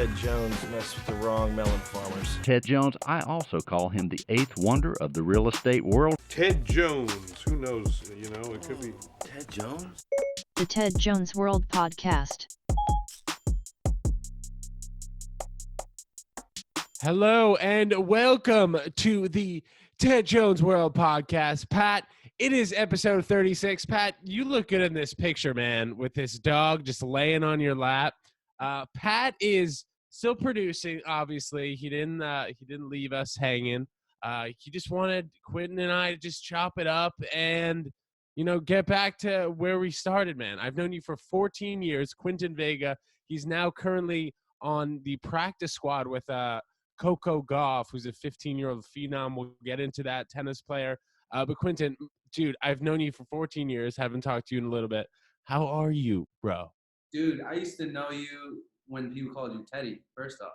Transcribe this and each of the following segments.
Ted Jones messed with the wrong melon farmers. Ted Jones, I also call him the eighth wonder of the real estate world. Ted Jones, who knows, it could be. Ted Jones? The Ted Jones World Podcast. Hello and welcome to the Ted Jones World Podcast. Pat, it is episode 36. Pat, you look good in this picture, man, with this dog just laying on your lap. Pat is still producing, obviously. He didn't leave us hanging. He just wanted Quinton and I to just chop it up and, get back to where we started, man. I've known you for 14 years, Quinton Vega. He's now currently on the practice squad with Coco Gauff, who's a 15-year-old phenom. We'll get into that, tennis player. But Quinton, dude, I've known you for 14 years, haven't talked to you in a little bit. How are you, bro? Dude, I used to know you when people called you Teddy, first off.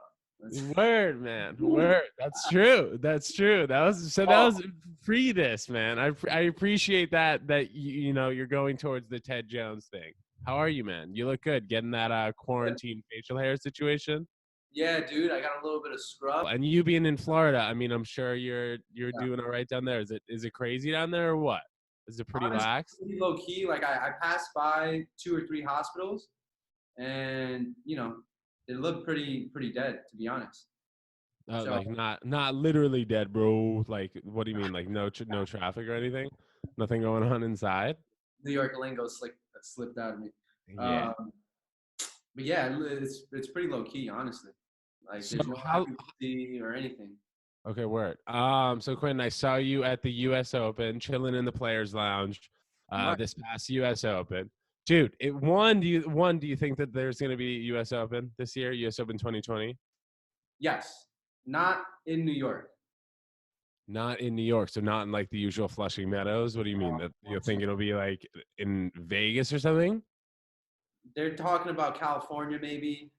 Word, man. Word. That's true. That's true. That was free this, man. I appreciate that you're going towards the Ted Jones thing. How are you, man? You look good getting that quarantine facial hair situation. Yeah, dude, I got a little bit of scrub. And you being in Florida, I mean, I'm sure you're doing all right down there. Is it crazy down there or what? Is it pretty lax? Pretty low key. Like I passed by 2 or 3 hospitals, and they look pretty dead, to be honest. So, like not literally dead, bro. Like, what do you mean? Like no traffic or anything? Nothing going on inside? New York lingo slipped out of me. Yeah. But yeah, it's pretty low key, honestly. Like there's no occupancy or anything. Okay, word. So Quinton, I saw you at the U.S. Open, chilling in the Players Lounge, this past U.S. Open. Dude, do you think that there's going to be U.S. Open this year, U.S. Open 2020? Yes, not in New York. Not in New York, so not in like the usual Flushing Meadows. What do you mean? That you think it'll be like in Vegas or something? They're talking about California maybe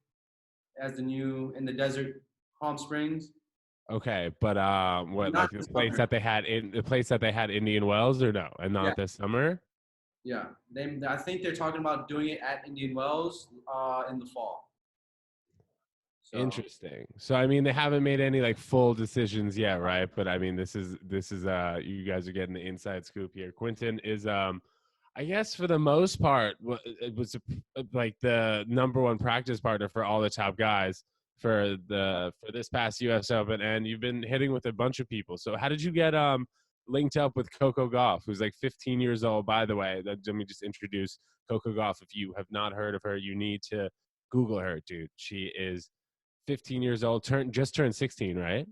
as in the desert, Palm Springs. Okay, but what, like the place that they had Indian Wells, or no, and not this summer? Yeah, I think they're talking about doing it at Indian Wells in the fall. So. Interesting. So I mean, they haven't made any like full decisions yet, right? But I mean, this is you guys are getting the inside scoop here. Quinton is I guess for the most part, it was like the number one practice partner for all the top guys for this past U.S. Open, and you've been hitting with a bunch of people. So how did you get linked up with Coco Gauff, who's like 15 years old, by the way? Let me just introduce Coco Gauff. If you have not heard of her, you need to Google her, dude. She is 15 years old, just turned 16, right?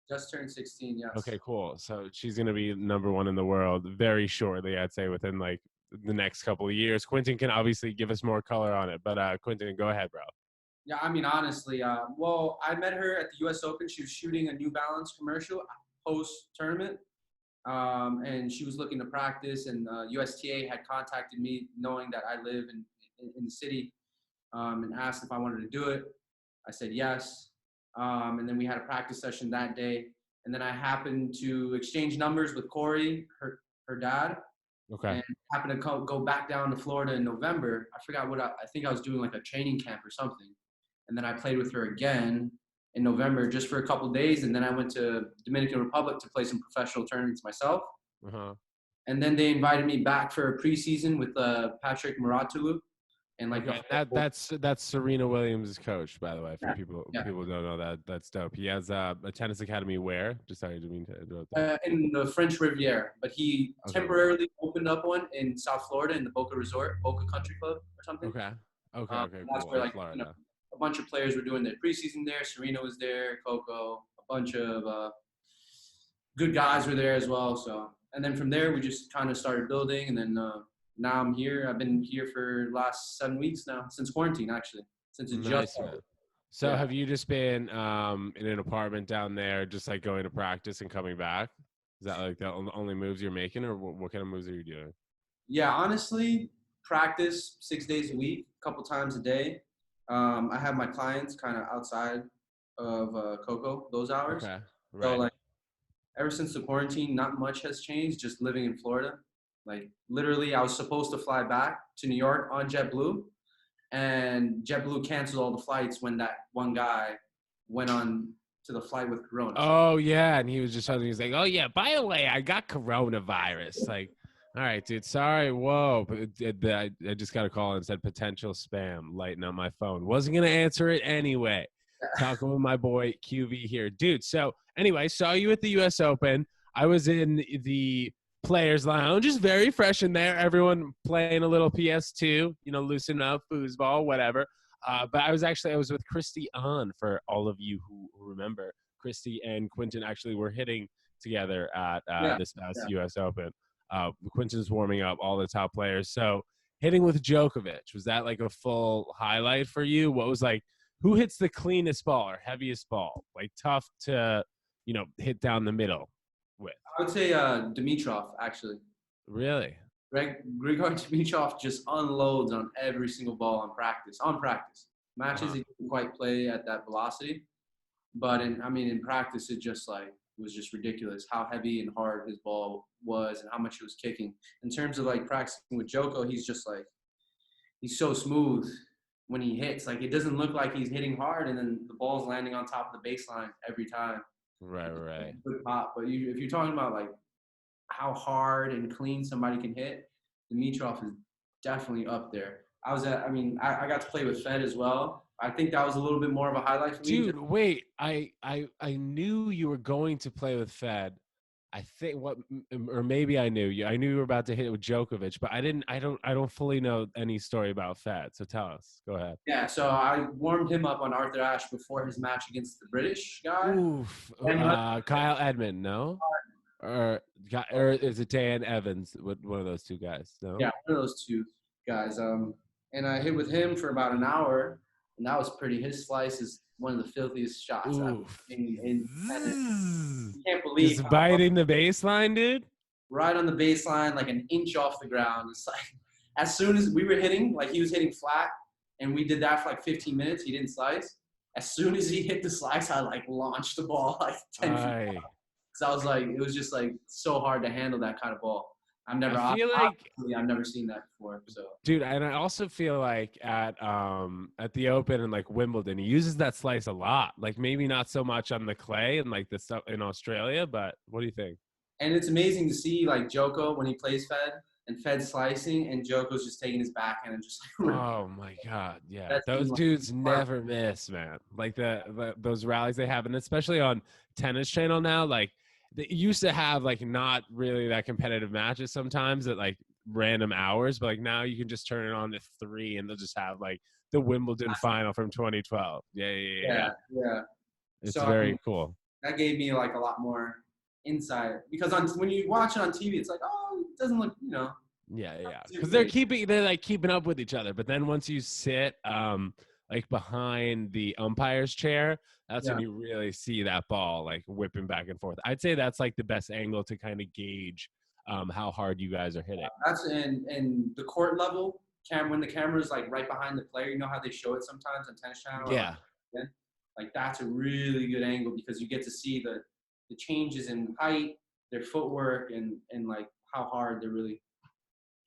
Just turned 16, yes. Okay, cool. So she's going to be number one in the world very shortly, I'd say within like the next couple of years. Quinton can obviously give us more color on it, but Quinton, go ahead, bro. Yeah, I mean, honestly, well, I met her at the U.S. Open. She was shooting a New Balance commercial post-tournament, and she was looking to practice, and USTA had contacted me knowing that I live in the city and asked if I wanted to do it. I said yes, and then we had a practice session that day, and then I happened to exchange numbers with Corey, her dad. Okay. And happened to go back down to Florida in November. I forgot I think I was doing like a training camp or something. And then I played with her again in November just for a couple of days. And then I went to Dominican Republic to play some professional tournaments myself. Uh-huh. And then they invited me back for a preseason with Patrick Muratoglu. And like that's Serena Williams' coach, by the way, for people who don't know that. That's dope. He has a tennis academy where? Just sorry, I didn't mean to interrupt that. In the French Riviera, but he temporarily opened up one in South Florida in the Boca Country Club or something. Okay, That's cool. where a bunch of players were doing their preseason there. Serena was there, Coco, a bunch of good guys were there as well. So, and then from there we just kind of started building, and then now I'm here. I've been here for the last 7 weeks now, since quarantine actually, since it just started. So have you just been in an apartment down there, just like going to practice and coming back? Is that like the only moves you're making, or what kind of moves are you doing? Yeah, honestly, practice 6 days a week, a couple times a day. I have my clients kind of outside of Coco those hours. Okay, right. So like ever since the quarantine, not much has changed. Just living in Florida, like literally, I was supposed to fly back to New York on JetBlue, and JetBlue canceled all the flights when that one guy went on to the flight with corona. Oh yeah, and he was just something. He's like, "Oh yeah, by the way, I got coronavirus." Like, all right, dude, sorry. Whoa, but I just got a call and said potential spam. Lighting up my phone. Wasn't gonna answer it anyway. Talking with my boy QV here, dude. So anyway, saw you at the U.S. Open. I was in the Players Lounge, just very fresh in there. Everyone playing a little PS2, loosen up, foosball, whatever. But I was with Christy on, for all of you who remember. Christy and Quinton actually were hitting together at this past U.S. Open. Quinton's warming up all the top players. So hitting with Djokovic, was that like a full highlight for you? What was like, who hits the cleanest ball or heaviest ball? Like tough to, hit down the middle with? I would say Dimitrov, actually. Really? Grigor Dimitrov just unloads on every single ball on practice. Matches, he didn't quite play at that velocity. But in practice, it was just ridiculous how heavy and hard his ball was and how much he was kicking. In terms of like practicing with Joko, he's just like, he's so smooth when he hits. Like, it doesn't look like he's hitting hard, and then the ball's landing on top of the baseline every time. Right. Good pop. But if you're talking about like how hard and clean somebody can hit, Dimitrov is definitely up there. I got to play with Fed as well. I think that was a little bit more of a highlight for me. Dude, wait. I knew you were going to play with Fed. I think or maybe I knew you. I knew you were about to hit it with Djokovic, but I don't fully know any story about Fed. So tell us. Go ahead. Yeah, so I warmed him up on Arthur Ashe before his match against the British guy. Oof. Kyle Edmund, no? Or is it Dan Evans? One of those two guys? No. Yeah, one of those two guys. And I hit with him for about an hour, and that was pretty. His slice is one of the filthiest shots I've seen in tennis. You can't believe just biting the baseline, dude. Right on the baseline, like an inch off the ground. It's like, as soon as we were hitting, like he was hitting flat, and we did that for like 15 minutes. He didn't slice. As soon as he hit the slice, I like launched the ball like 10 feet. So I was like, it was just like so hard to handle that kind of ball. I've never seen that before. So, dude, and I also feel like at the Open and like Wimbledon, he uses that slice a lot. Like maybe not so much on the clay and like the stuff in Australia, but what do you think? And it's amazing to see like Joko when he plays Fed and Fed slicing, and Joko's just taking his backhand and just like. Oh my God, yeah, those dudes never miss, man. Like those rallies they have, and especially on Tennis Channel now, like. They used to have like not really that competitive matches sometimes at like random hours, but like now you can just turn it on to 3 and they'll just have like the Wimbledon final from 2012. Yeah. It's very cool. That gave me like a lot more insight because when you watch it on TV, it's like, oh, it doesn't look, Yeah. Because they're keeping up with each other. But then once you sit like behind the umpire's chair, that's when you really see that ball like whipping back and forth. I'd say that's like the best angle to kind of gauge how hard you guys are hitting. That's in the court level when the camera is like right behind the player. You know how they show it sometimes on Tennis Channel? Yeah. Like that's a really good angle because you get to see the changes in height, their footwork, and like how hard they're really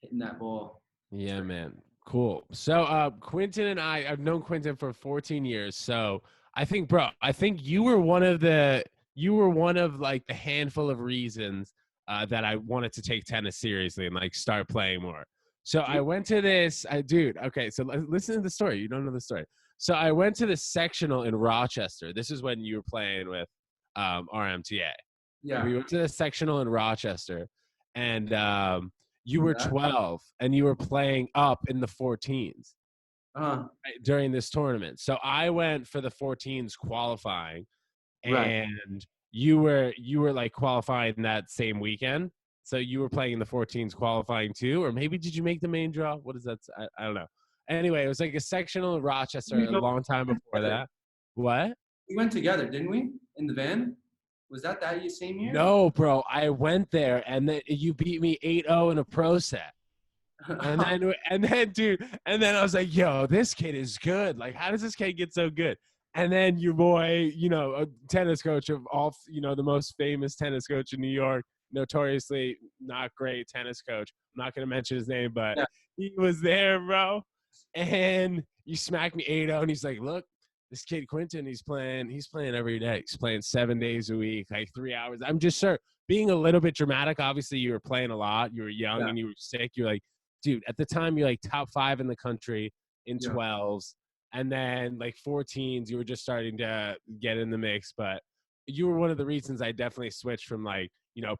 hitting that ball. Yeah, man. Cool. So Quinton and I've known Quinton for 14 years. So I think you were one of like the handful of reasons that I wanted to take tennis seriously and like start playing more. So I went to this, okay, so listen to the story. You don't know the story. So I went to the sectional in Rochester. This is when you were playing with RMTA. Yeah. We went to the sectional in Rochester, and you were 12 and you were playing up in the 14s during this tournament. So I went for the 14s qualifying, and you were like qualifying that same weekend. So you were playing in the 14s qualifying too, or maybe did you make the main draw? What is that? I don't know. Anyway, it was like a sectional in Rochester a long time before that. What? We went together, didn't we? In the van? Was that same year? No, bro. I went there, and then you beat me 8-0 in a pro set. And then I was like, yo, this kid is good. Like, how does this kid get so good? And then your boy, a tennis coach of all, the most famous tennis coach in New York, notoriously not great tennis coach. I'm not going to mention his name, but he was there, bro. And you smack me 8-0, and he's like, look, this kid Quinton, he's playing every day. He's playing 7 days a week, like 3 hours. I'm just sure being a little bit dramatic. Obviously, you were playing a lot. You were young and you were sick. You're like, dude, at the time, you're like top 5 in the country in 12s. And then like 14s, you were just starting to get in the mix. But you were one of the reasons I definitely switched from like,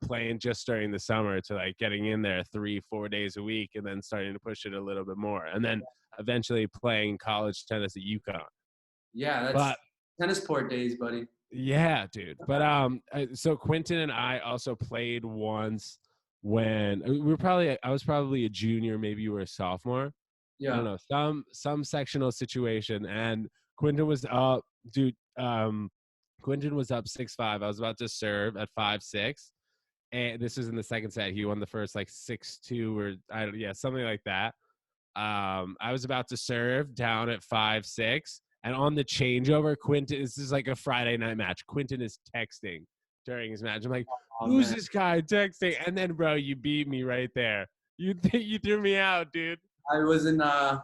playing just during the summer to like getting in there 3-4 days a week and then starting to push it a little bit more. And then eventually playing college tennis at UConn. Yeah, that's tennis port days, buddy. Yeah, dude. But so Quinton and I also played once when I was probably a junior, maybe you were a sophomore. Yeah. I don't know, some sectional situation, and Quinton was up, dude. Quinton was up 6-5. I was about to serve at 5-6, and this was in the second set. He won the first like 6-2 or something like that. I was about to serve down at 5-6, and on the changeover, Quinton. This is like a Friday night match. Quinton is texting during his match. I'm like, who's this guy texting? And then, bro, you beat me right there. You threw me out, dude. I was in That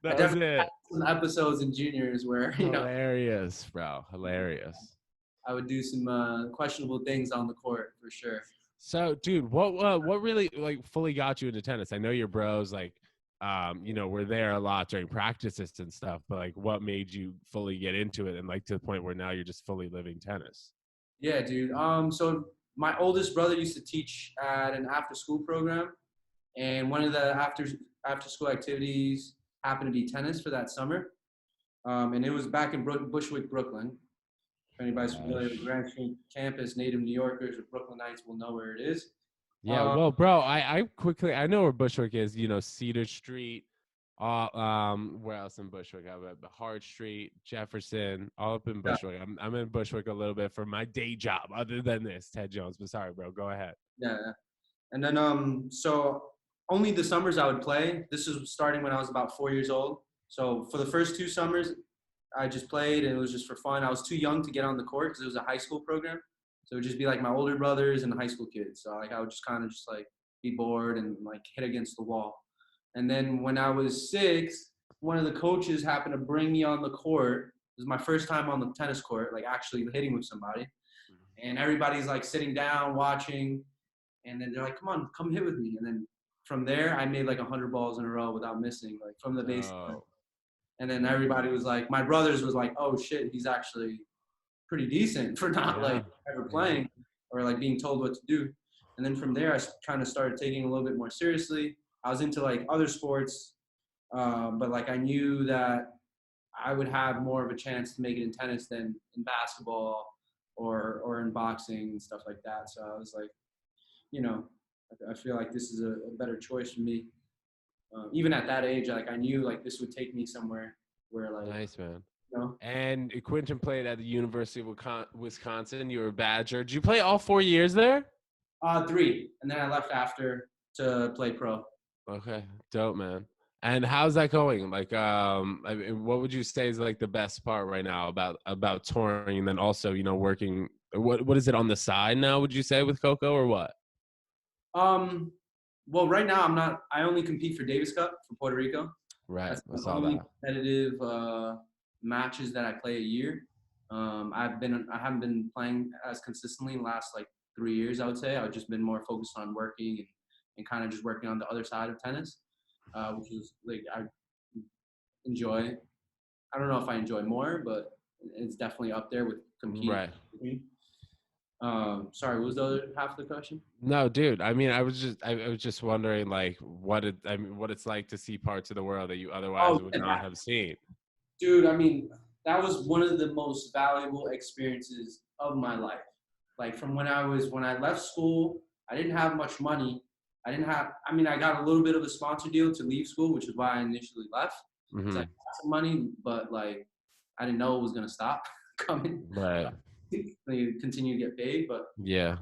was it. some episodes in juniors where Hilarious, bro. Hilarious. I would do some questionable things on the court for sure. So, dude, what really like fully got you into tennis? I know your bros like, were there a lot during practices and stuff, but like, what made you fully get into it and like to the point where now you're just fully living tennis? Yeah, dude. So my oldest brother used to teach at an after-school program, and one of the after-school activities happened to be tennis for that summer. And it was back in Bushwick, Brooklyn. If anybody's familiar with Grand Street campus, native New Yorkers or Brooklynites will know where it is. Yeah, well, bro, I know where Bushwick is. Cedar Street. Where else in Bushwick? I have Hart Street, Jefferson, all up in Bushwick. Yeah. I'm in Bushwick a little bit for my day job, other than this, Ted Jones. But sorry, bro, go ahead. Yeah, and then so only the summers I would play. This was starting when I was about 4 years old. So for the first 2 summers, I just played, and it was just for fun. I was too young to get on the court because it was a high school program. So it would just be like my older brothers and the high school kids. So like I would just kind of just like be bored and like hit against the wall. And then when I was 6, one of the coaches happened to bring me on the court. It was my first time on the tennis court, like actually hitting with somebody. And everybody's like sitting down watching. And then they're like, come hit with me. And then from there, I made like 100 balls in a row without missing, like from the baseline. And then everybody was like, my brothers was like, oh shit, he's actually pretty decent for not like ever playing or like being told what to do. And then from there, I kind of started taking it a little bit more seriously. I was into like other sports, but like I knew that I would have more of a chance to make it in tennis than in basketball or in boxing and stuff like that. So I was like, I feel like this is a better choice for me. Even at that age, like I knew like this would take me somewhere where like. Nice, man. And Quinton played at the University of Wisconsin. You were a Badger. Did you play all 4 years there? 3, and then I left after to play pro. Okay, dope, man. And how's that going? Like, what would you say is like the best part right now about touring, and then also working? What is it on the side now? Would you say with Coco or what? Well, right now I only compete for Davis Cup for Puerto Rico. Right, That's I the saw only that. competitive matches that I play a year. I haven't been playing as consistently in the last like 3 years. I would say I've just been more focused on working and kind of just working on the other side of tennis, which is like I enjoy. I don't know if I enjoy more, but it's definitely up there with competing. Right. Sorry, what was the other half of the question? No, dude. I mean, I was just wondering, like, what it's like to see parts of the world that you otherwise would not have seen. Dude, I mean, that was one of the most valuable experiences of my life. Like from when I left school, I didn't have much money. I got a little bit of a sponsor deal to leave school, which is why I initially left. Mm-hmm. I got some money, but like I didn't know it was gonna stop coming. Right. They continue to get paid, but yeah.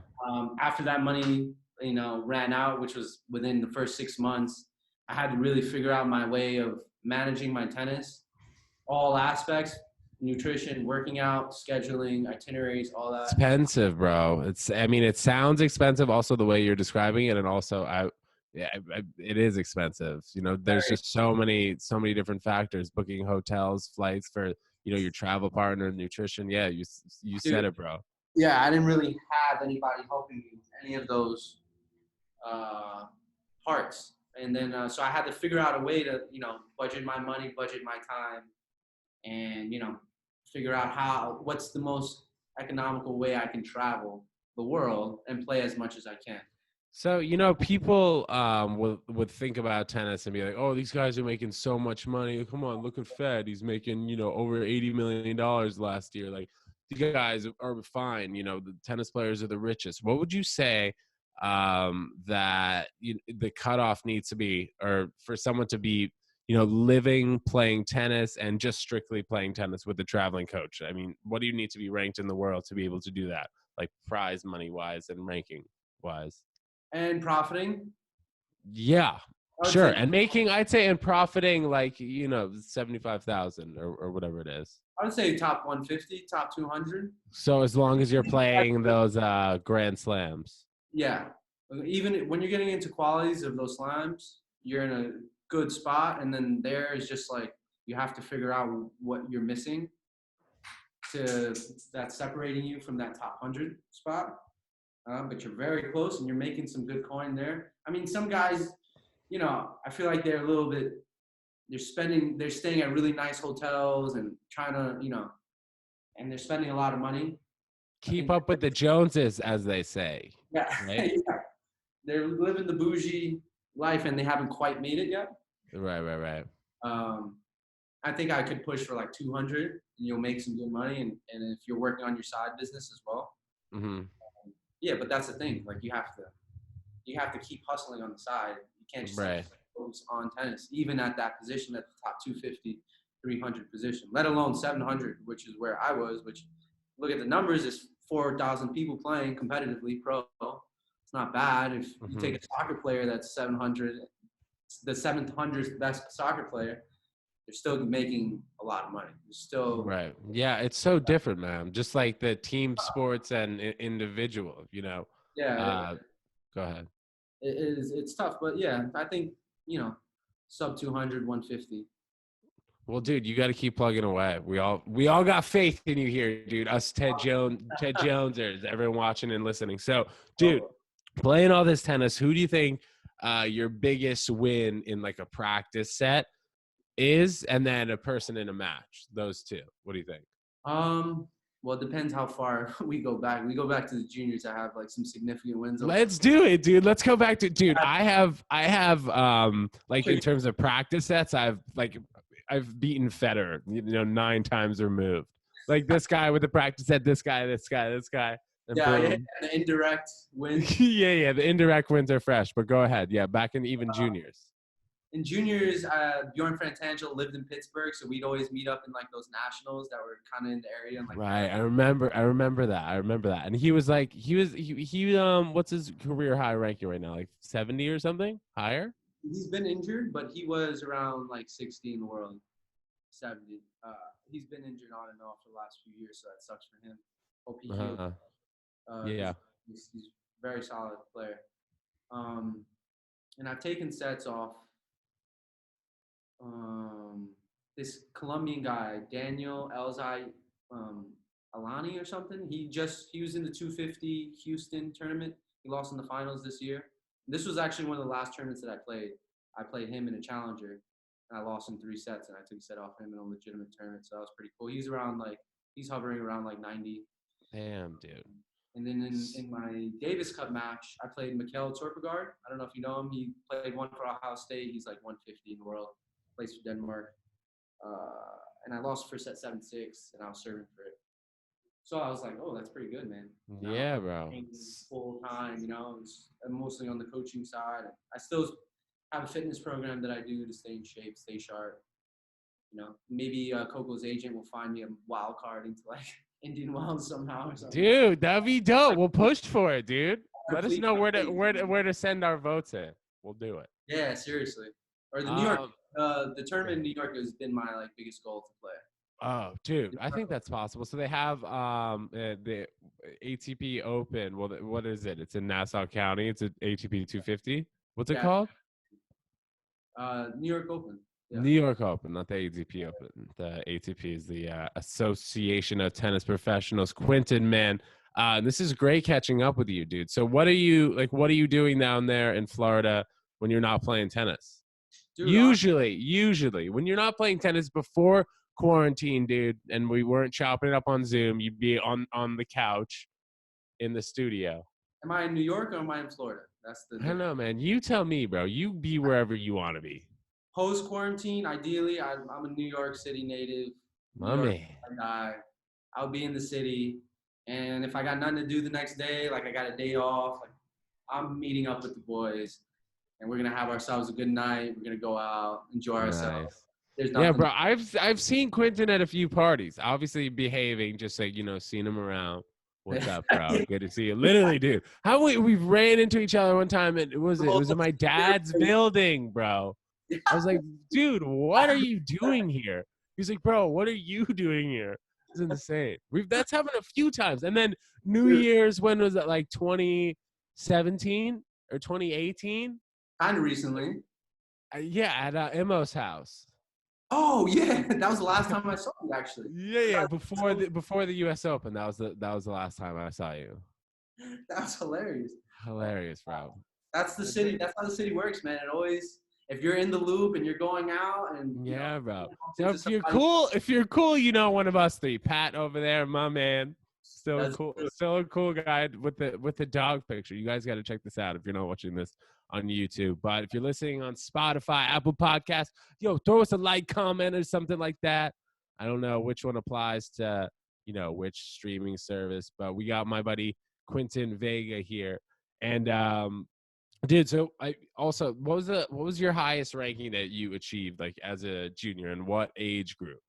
After that money, ran out, which was within the first 6 months, I had to really figure out my way of managing my tennis, all aspects, nutrition, working out, scheduling, itineraries, all that. Expensive, bro. It sounds expensive also the way you're describing it. And also Yeah, it is expensive. You know, there's just so many different factors: booking hotels, flights for your travel partner, nutrition. Yeah, you said it, bro. Yeah, I didn't really have anybody helping me with any of those parts, and then so I had to figure out a way to budget my money, budget my time, and figure out what's the most economical way I can travel the world and play as much as I can. So, people would think about tennis and be like, oh, these guys are making so much money. Come on, look at Fed. He's making, over $80 million last year. Like, these guys are fine. The tennis players are the richest. What would you say that the cutoff needs to be, or for someone to be, living, playing tennis, and just strictly playing tennis with a traveling coach? I mean, what do you need to be ranked in the world to be able to do that? Like prize money-wise and ranking-wise? And profiting? Yeah, sure. And I'd say, and profiting like, 75,000 or whatever it is. I would say top 150, top 200. So as long as you're playing those Grand Slams. Yeah. Even when you're getting into qualities of those slams, you're in a good spot. And then there is just like, you have to figure out what you're missing that's separating you from that top 100 spot. But you're very close and you're making some good coin there. I mean, some guys, I feel like they're a little bit, they're staying at really nice hotels and trying to, and they're spending a lot of money. Keep up with the Joneses, as they say. Yeah. Right? Yeah. They're living the bougie life and they haven't quite made it yet. Right. I think I could push for like 200 and you'll make some good money. And if you're working on your side business as well. Mm-hmm. Yeah, but that's the thing. Like you have to keep hustling on the side. You can't just focus on tennis, even at that position, at the top 250, 300 position, let alone 700, which is where I was. Which, look at the numbers, is 4,000 people playing competitively pro. It's not bad. If you take a soccer player that's 700, the 700th best soccer player, they're still making a lot of money. They're still right. Yeah, it's so different, man. Just like the team sports and individual, Yeah. Go ahead. It's tough, but yeah, I think sub 200, 150. Well, dude, you got to keep plugging away. We all got faith in you here, dude. Us Ted Jonesers, everyone watching and listening. So, dude, playing all this tennis, who do you think your biggest win in like a practice set is, and then a person in a match? Those two. What do you think? Well, it depends how far we go back. We go back to the juniors. I have like some significant wins. Let's do it, dude. Let's go back to, dude. I have like in terms of practice sets, I've beaten Federer, 9 times removed. Like this guy with the practice set, this guy. And yeah, the indirect wins. yeah, the indirect wins are fresh. But go ahead. Yeah, back in even juniors. In juniors, Bjorn Frantangel lived in Pittsburgh, so we'd always meet up in like those nationals that were kind of in the area. And, like, right, I remember that. And he was like, he what's his career high ranking right now? Like 70 or something higher? He's been injured, but he was around like 60 in the world, 70. He's been injured on and off for the last few years, so that sucks for him. Hope he heals. Yeah, he's a very solid player. And I've taken sets off. This Colombian guy, Daniel Elzai Alani or something. He was in the 250 Houston tournament. He lost in the finals this year. This was actually one of the last tournaments that I played. I played him in a challenger, and I lost in 3 sets, and I took a set off him in a legitimate tournament. So that was pretty cool. He's hovering around like 90. Damn, dude. And then in my Davis Cup match, I played Mikhail Torpegaard. I don't know if you know him. He played one for Ohio State. He's like 150 in the world. Plays for Denmark. And I lost first set 7-6, and I was serving for it. So I was like, oh, that's pretty good, man. Yeah, bro. Full time, I'm mostly on the coaching side. I still have a fitness program that I do to stay in shape, stay sharp. Maybe Coco's agent will find me a wild card into like Indian Wells somehow or something. Dude, that'd be dope. We'll push for it, dude. Let us know where to send our votes in. We'll do it. Yeah, seriously. Or the New York, the tournament in New York has been my like biggest goal to play. Oh, dude, I think that's possible. So they have the ATP Open. Well, what is it? It's in Nassau County. It's an ATP 250. What's it Yeah. called? New York Open. Yeah. New York Open, not the ATP Open. The ATP is the Association of Tennis Professionals. Quinton, man, this is great catching up with you, dude. So what are you doing down there in Florida when you're not playing tennis? Dude, Usually, when you're not playing tennis before quarantine, dude, and we weren't chopping it up on Zoom, you'd be on the couch in the studio. am I in New York or am I in Florida? That's the I don't know, man. You tell me, bro. You be wherever you want to be. post quarantine. Ideally, I'm a New York City native. My New York man. guy. I'll be in the city, and if I got nothing to do the next day, like I got a day off, like I'm meeting up with the boys, and we're gonna have ourselves a good night. We're gonna go out, enjoy ourselves. Nice. There's Yeah, nothing. bro. I've seen Quinton at a few parties. Obviously behaving, just like seen him around. What's up, bro? Good to see you. Literally, dude. How we ran into each other one time, and it was in my dad's building, bro. I was like, dude, what are you doing here? He's like, bro, what are you doing here? It's insane. That's happened a few times. And then New Year's, when was it? Like 2017 or 2018? Kind of recently. Yeah, at Emo's house. Oh yeah, that was the last time I saw you actually. Yeah. Before the U.S. Open, that was the last time I saw you. That was hilarious. Hilarious, bro. That's the city. That's how the city works, man. It always, if you're in the loop and you're going out and Yeah, bro. you know, So if you're cool, one of us three, Pat over there, my man, still a cool guy with the dog picture. You guys got to check this out if you're not watching this on YouTube. But if you're listening on Spotify, Apple Podcasts, throw us a like, comment, or something like that. I don't know which one applies to which streaming service, but we got my buddy Quinton Vega here, and dude. So what was your highest ranking that you achieved like as a junior, and what age group?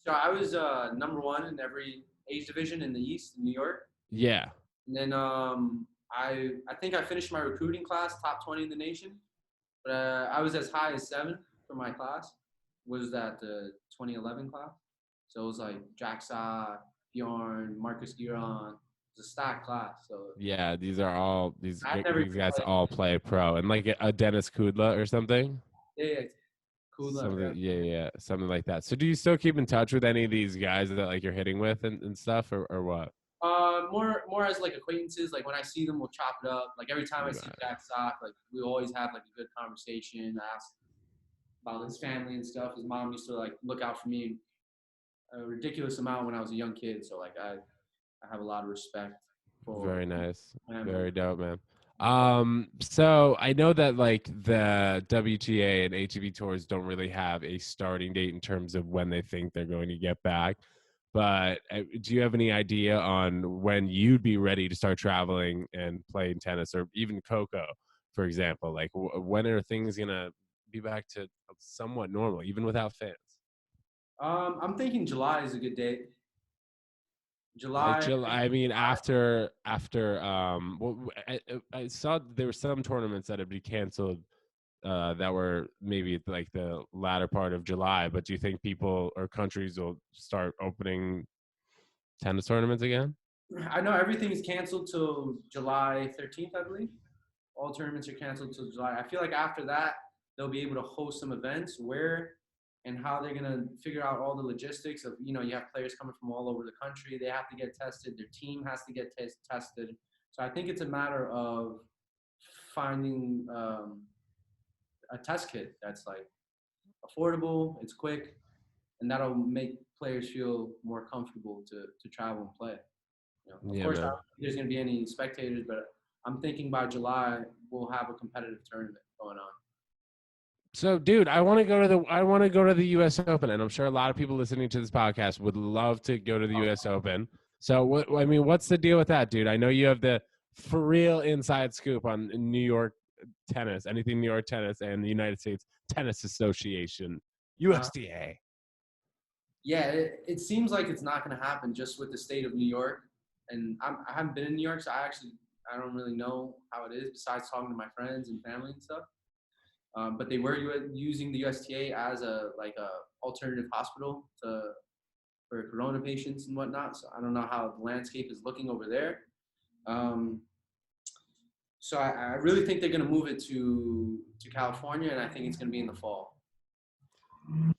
So I was number one in every age division in the East, in New York. Yeah. And then I think I finished my recruiting class top 20 in the nation, but I was as high as 7 for my class. Was that the 2011 class? So it was like Jack Sa, Bjorn, Marcus Giron. It was a stacked class. So yeah, these guys played. all play pro, and like a Dennis Kudla or something. Yeah, cool. Something like that. So do you still keep in touch with any of these guys that like you're hitting with and stuff, or what? More as like acquaintances. Like when I see them, we'll chop it up. Like every time I see Jack Sock, like we always have like a good conversation. I ask about his family and stuff. His mom used to like look out for me a ridiculous amount when I was a young kid. So like I have a lot of respect for. Very nice. family. Very dope, man. So I know that like the WTA and ATP tours don't really have a starting date in terms of when they think they're going to get back. But do you have any idea on when you'd be ready to start traveling and playing tennis, or even Coco, for example? Like when are things gonna be back to somewhat normal, even without fans? I'm thinking July is a good date. July. Like July, I mean, after well, I saw there were some tournaments that had been canceled that were maybe like the latter part of July. But do you think people or countries will start opening tennis tournaments again? I know everything is canceled till July 13th, I believe. All tournaments are canceled till July. I feel like after that, they'll be able to host some events. Where and how they're going to figure out all the logistics of, you have players coming from all over the country. They have to get tested. Their team has to get tested. So I think it's a matter of finding a test kit that's like affordable, it's quick, and that'll make players feel more comfortable to travel and play. Of course, I don't think there's going to be any spectators, but I'm thinking by July we'll have a competitive tournament going on. So, dude, I want to go to the U.S. Open, and I'm sure a lot of people listening to this podcast would love to go to the U.S. Open. So, what's the deal with that, dude? I know you have the for real inside scoop on New York tennis, anything New York tennis, and the United States Tennis Association, USTA. Yeah, it seems like it's not going to happen just with the state of New York, and I haven't been in New York, so I don't really know how it is besides talking to my friends and family and stuff. But they were using the USTA as a alternative hospital for corona patients and whatnot. So I don't know how the landscape is looking over there. So I really think they're gonna move it to California, and I think it's gonna be in the fall.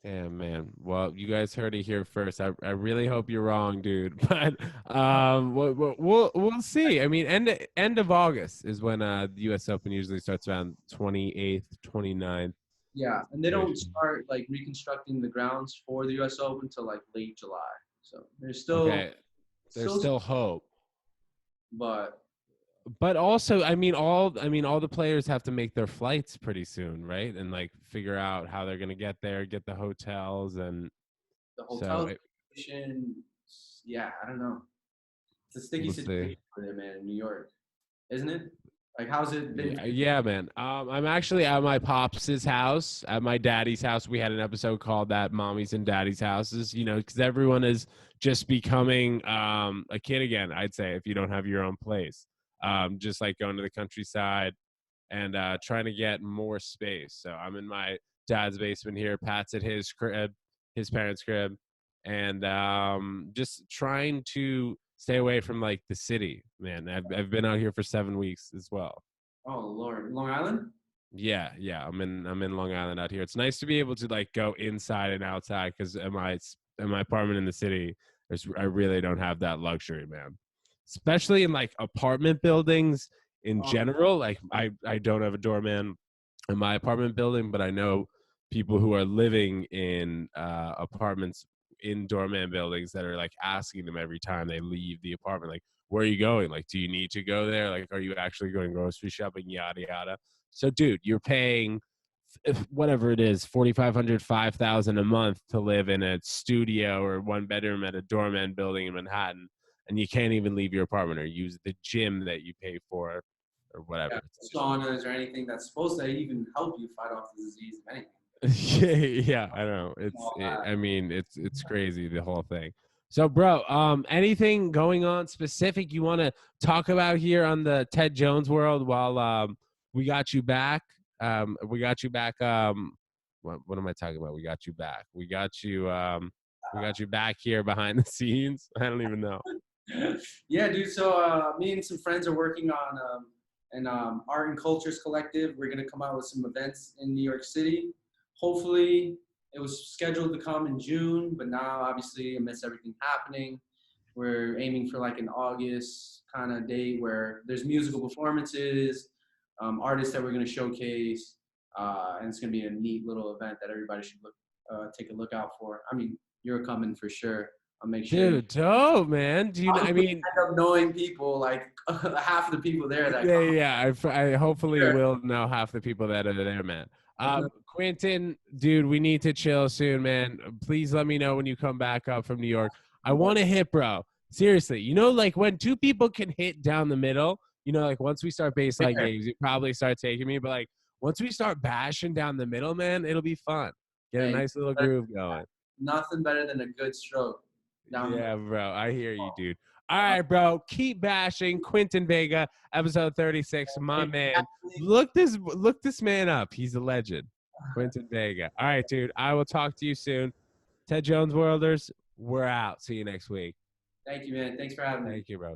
Damn, man. Well, you guys heard it here first. I really hope you're wrong, dude. But we'll see. I mean, end of August is when the U.S. Open usually starts around 28th, 29th. Yeah, and they don't start like reconstructing the grounds for the U.S. Open until like late July. So there's still There's still hope. But But also, I mean, all the players have to make their flights pretty soon, right? And like figure out how they're gonna get there, get the hotels, and the so hotel situation, yeah, I don't know. It's a sticky we'll situation see. for them, man, in New York, isn't it? Like, how's it been? Yeah, man. I'm actually at my pops' house, at my daddy's house. We had an episode called that, Mommy's and Daddy's Houses, you know, because everyone is just becoming a kid again, I'd say, if you don't have your own place. Just like going to the countryside and trying to get more space. So I'm in my dad's basement here. Pat's at his crib, his parents' crib, and just trying to stay away from like the city, man. I've been out here for 7 weeks as well. Oh Lord, Long Island? Yeah. I'm in Long Island out here. It's nice to be able to like go inside and outside because in my apartment in the city, I really don't have that luxury, man. Especially in like apartment buildings in general. Like I don't have a doorman in my apartment building, but I know people who are living in apartments in doorman buildings that are like asking them every time they leave the apartment, like, where are you going? Like, do you need to go there? Like, are you actually going grocery shopping? Yada yada. So, dude, you're paying whatever it is, 4,500, 5,000 a month to live in a studio or one bedroom at a doorman building in Manhattan, and you can't even leave your apartment or use the gym that you pay for or whatever. Yeah, saunas or anything that's supposed to even help you fight off the disease, if anything. Yeah, I know. I mean, it's crazy, the whole thing. So, bro, anything going on specific you want to talk about here on the Ted Jones world while we got you back? We got you back. What am I talking about? We got you back. We got you back here behind the scenes. I don't even know. Yeah, dude. So me and some friends are working on an art and cultures collective. We're gonna come out with some events in New York City. Hopefully, it was scheduled to come in June, but now obviously amidst everything happening, we're aiming for like an August kind of date where there's musical performances, artists that we're gonna showcase, and it's gonna be a neat little event that everybody should take a look out for. I mean, you're coming for sure. I'll make sure. Dude, dope, man. Do you? I mean, end up knowing people like half of the people there. That yeah. I hopefully will know half the people that are there, man. Quinton, dude, we need to chill soon, man. Please let me know when you come back up from New York. I want to hit, bro. Seriously, you know, like when two people can hit down the middle, you know, like once we start baseline games, you probably start taking me, but like once we start bashing down the middle, man, it'll be fun. Get a nice little groove going. Nothing better than a good stroke. Yeah, bro. I hear you, dude. All right, bro. Keep bashing. Quinton Vega, episode 36. My man. Look this man up. He's a legend. Quinton Vega. All right, dude. I will talk to you soon. Ted Jones Worlders, we're out. See you next week. Thank you, man. Thanks for having me. Thank you, bro.